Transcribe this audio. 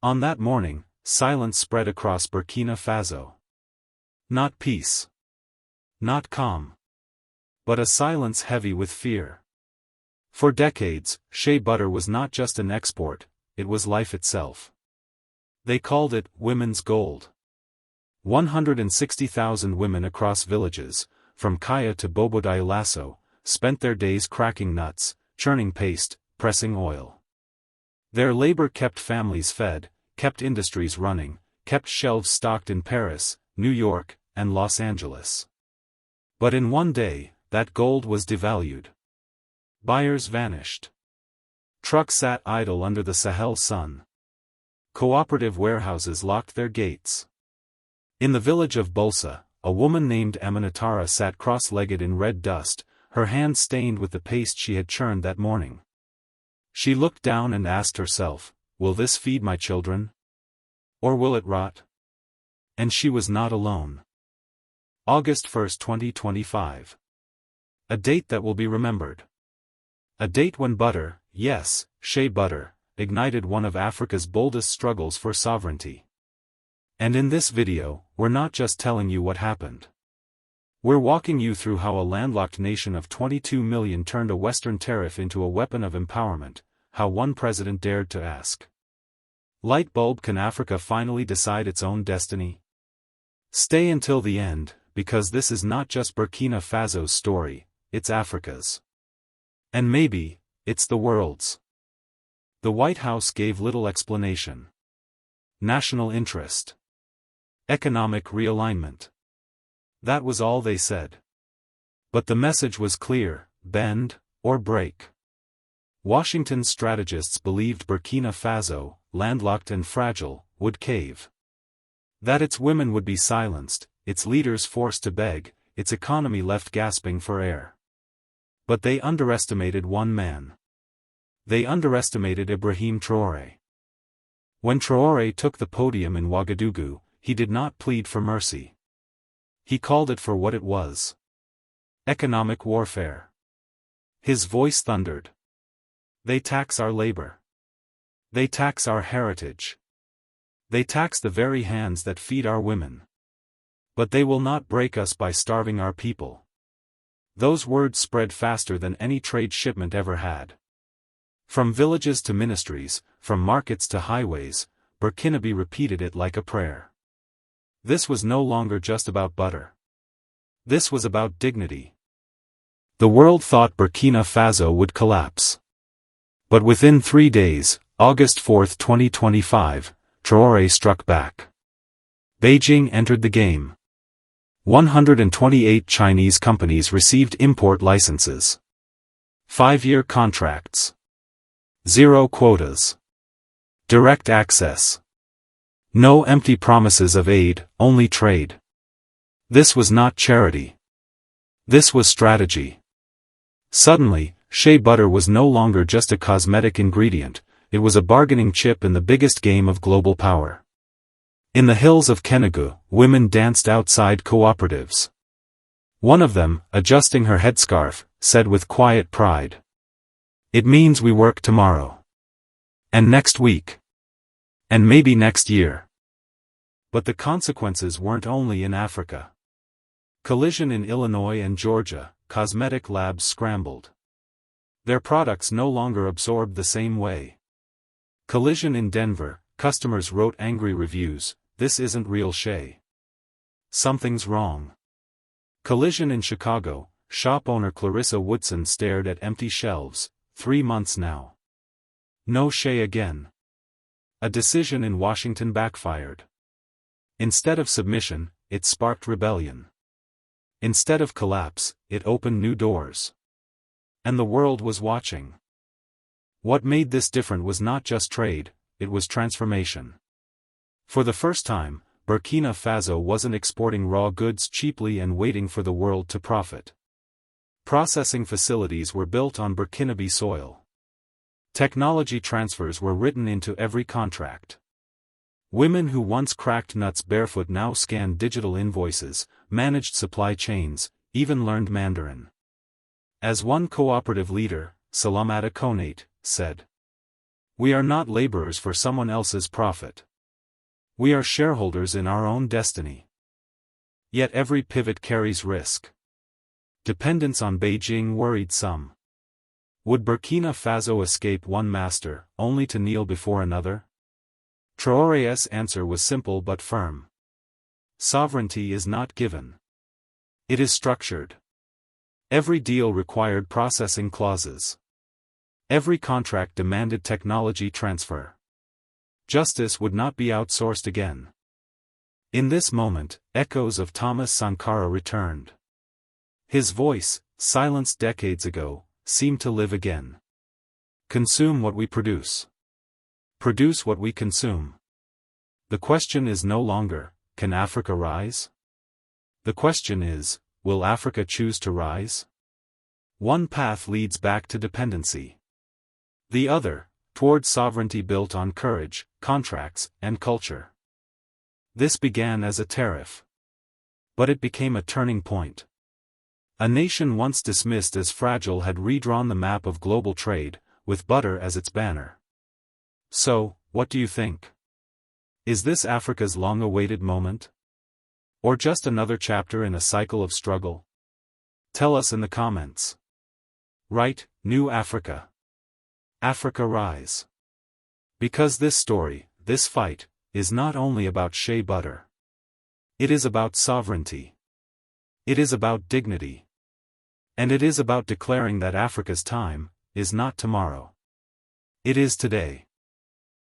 On that morning, silence spread across Burkina Faso. Not peace. Not calm. But a silence heavy with fear. For decades, shea butter was not just an export, it was life itself. They called it women's gold. 160,000 women across villages, from Kaya to Bobo-Dioulasso, spent their days cracking nuts, churning paste, pressing oil. Their labor kept families fed, kept industries running, kept shelves stocked in Paris, New York, and Los Angeles. But in one day, that gold was devalued. Buyers vanished. Trucks sat idle under the Sahel sun. Cooperative warehouses locked their gates. In the village of Bulsa, a woman named Aminatara sat cross-legged in red dust, her hands stained with the paste she had churned that morning. She looked down and asked herself, will this feed my children? Or will it rot? And she was not alone. August 1, 2025. A date that will be remembered. A date when butter, yes, shea butter, ignited one of Africa's boldest struggles for sovereignty. And in this video, we're not just telling you what happened. We're walking you through how a landlocked nation of 22 million turned a Western tariff into a weapon of empowerment, how one president dared to ask. Light bulb, can Africa finally decide its own destiny? Stay until the end, because this is not just Burkina Faso's story, it's Africa's. And maybe, it's the world's. The White House gave little explanation. National interest. Economic realignment. That was all they said. But the message was clear: bend, or break. Washington's strategists believed Burkina Faso, landlocked and fragile, would cave. That its women would be silenced, its leaders forced to beg, its economy left gasping for air. But they underestimated one man. They underestimated Ibrahim Traoré. When Traoré took the podium in Ouagadougou, he did not plead for mercy. He called it for what it was. Economic warfare. His voice thundered. They tax our labor. They tax our heritage. They tax the very hands that feed our women. But they will not break us by starving our people. Those words spread faster than any trade shipment ever had. From villages to ministries, from markets to highways, Burkinabe repeated it like a prayer. This was no longer just about butter. This was about dignity. The world thought Burkina Faso would collapse. But within 3 days, August 4, 2025, Traoré struck back. Beijing entered the game. 128 Chinese companies received import licenses. 5-year contracts. Zero quotas. Direct access. No empty promises of aid, only trade. This was not charity. This was strategy. Suddenly, shea butter was no longer just a cosmetic ingredient, it was a bargaining chip in the biggest game of global power. In the hills of Kénégu, women danced outside cooperatives. One of them, adjusting her headscarf, said with quiet pride, "It means we work tomorrow. And next week. And maybe next year." But the consequences weren't only in Africa. Collision in Illinois and Georgia, cosmetic labs scrambled. Their products no longer absorbed the same way. Collision in Denver, customers wrote angry reviews, "This isn't real shea. Something's wrong." Collision in Chicago, shop owner Clarissa Woodson stared at empty shelves, 3 months now. No shea again. A decision in Washington backfired. Instead of submission, it sparked rebellion. Instead of collapse, it opened new doors. And the world was watching. What made this different was not just trade, it was transformation. For the first time, Burkina Faso wasn't exporting raw goods cheaply and waiting for the world to profit. Processing facilities were built on Burkinabe soil. Technology transfers were written into every contract. Women who once cracked nuts barefoot now scanned digital invoices, managed supply chains, even learned Mandarin. As one cooperative leader, Salamata Konate, said, We are not laborers for someone else's profit. We are shareholders in our own destiny. Yet every pivot carries risk. Dependence on Beijing worried some. Would Burkina Faso escape one master, only to kneel before another? Traoré's answer was simple but firm. Sovereignty is not given. It is structured. Every deal required processing clauses. Every contract demanded technology transfer. Justice would not be outsourced again. In this moment, echoes of Thomas Sankara returned. His voice, silenced decades ago, seemed to live again. Consume what we produce. Produce what we consume. The question is no longer, can Africa rise? The question is, will Africa choose to rise? One path leads back to dependency. The other, toward sovereignty built on courage, contracts, and culture. This began as a tariff. But it became a turning point. A nation once dismissed as fragile had redrawn the map of global trade, with butter as its banner. So, what do you think? Is this Africa's long-awaited moment? Or just another chapter in a cycle of struggle? Tell us in the comments. Write, New Africa. Africa Rise. Because this story, this fight, is not only about shea butter. It is about sovereignty. It is about dignity. And it is about declaring that Africa's time is not tomorrow. It is today.